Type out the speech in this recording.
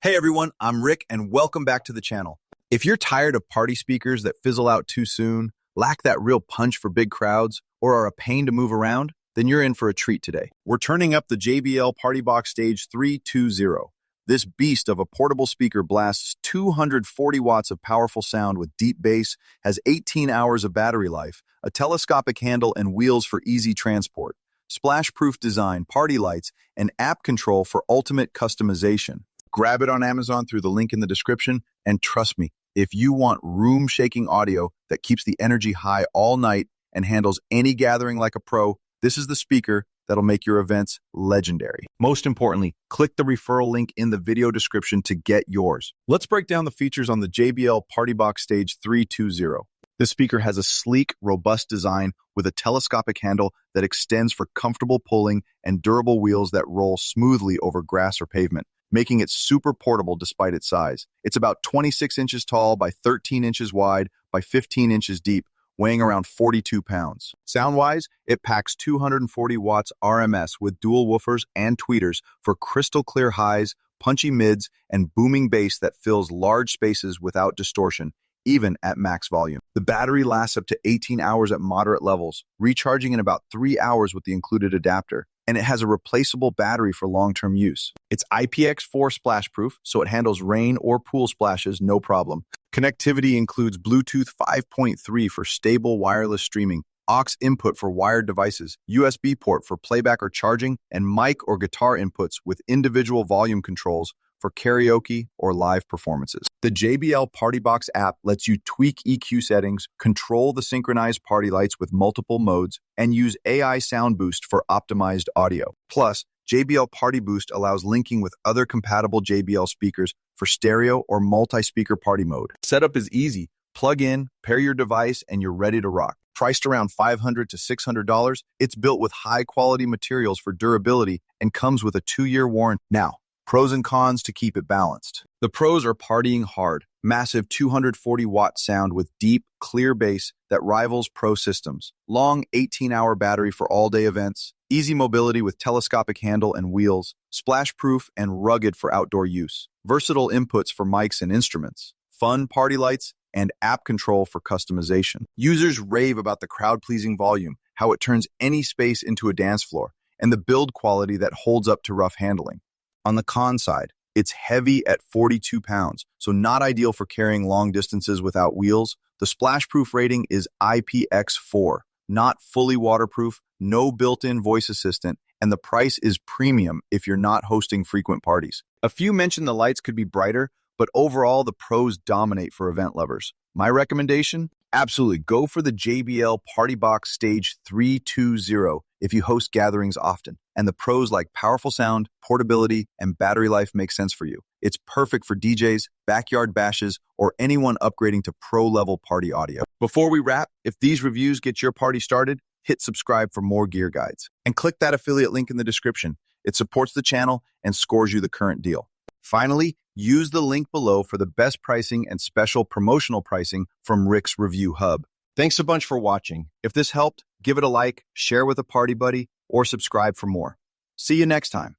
Hey everyone, I'm Rick and welcome back to the channel. If you're tired of party speakers that fizzle out too soon, lack that real punch for big crowds, or are a pain to move around, then you're in for a treat today. We're turning up the JBL PartyBox Stage 320. This beast of a portable speaker blasts 240 watts of powerful sound with deep bass, has 18 hours of battery life, a telescopic handle and wheels for easy transport, splashproof design, party lights, and app control for ultimate customization. Grab it on Amazon through the link in the description, and trust me, if you want room-shaking audio that keeps the energy high all night and handles any gathering like a pro, this is the speaker that'll make your events legendary. Most importantly, click the referral link in the video description to get yours. Let's break down the features on the JBL PartyBox Stage 320. This speaker has a sleek, robust design with a telescopic handle that extends for comfortable pulling and durable wheels that roll smoothly over grass or pavement, making it super portable despite its size. It's about 26 inches tall by 13 inches wide by 15 inches deep, weighing around 42 pounds. Sound-wise, it packs 240 watts RMS with dual woofers and tweeters for crystal clear highs, punchy mids, and booming bass that fills large spaces without distortion, even at max volume. The battery lasts up to 18 hours at moderate levels, recharging in about 3 hours with the included adapter, and it has a replaceable battery for long-term use. It's IPX4 splashproof, so it handles rain or pool splashes no problem. Connectivity includes Bluetooth 5.3 for stable wireless streaming, aux input for wired devices, USB port for playback or charging, and mic or guitar inputs with individual volume controls for karaoke or live performances. The JBL PartyBox app lets you tweak EQ settings, control the synchronized party lights with multiple modes, and use AI Sound Boost for optimized audio. Plus, JBL PartyBoost allows linking with other compatible JBL speakers for stereo or multi-speaker party mode. Setup is easy. Plug in, pair your device, and you're ready to rock. Priced around $500 to $600, it's built with high-quality materials for durability and comes with a 2-year warranty. Now, pros and cons to keep it balanced. The pros are partying hard, massive 240-watt sound with deep, clear bass that rivals pro systems, long 18-hour battery for all-day events, easy mobility with telescopic handle and wheels, splash-proof and rugged for outdoor use, versatile inputs for mics and instruments, fun party lights, and app control for customization. Users rave about the crowd-pleasing volume, how it turns any space into a dance floor, and the build quality that holds up to rough handling. On the con side, it's heavy at 42 pounds, so not ideal for carrying long distances without wheels. The splashproof rating is IPX4, not fully waterproof, no built-in voice assistant, and the price is premium if you're not hosting frequent parties. A few mentioned the lights could be brighter, but overall the pros dominate for event lovers. My recommendation? Absolutely, go for the JBL PartyBox Stage 320 if you host gatherings often, and the pros like powerful sound, portability, and battery life make sense for you. It's perfect for DJs, backyard bashes, or anyone upgrading to pro-level party audio. Before we wrap, if these reviews get your party started, hit subscribe for more gear guides. And click that affiliate link in the description. It supports the channel and scores you the current deal. Finally, use the link below for the best pricing and special promotional pricing from Rick's Review Hub. Thanks a bunch for watching. If this helped, give it a like, share with a party buddy, or subscribe for more. See you next time.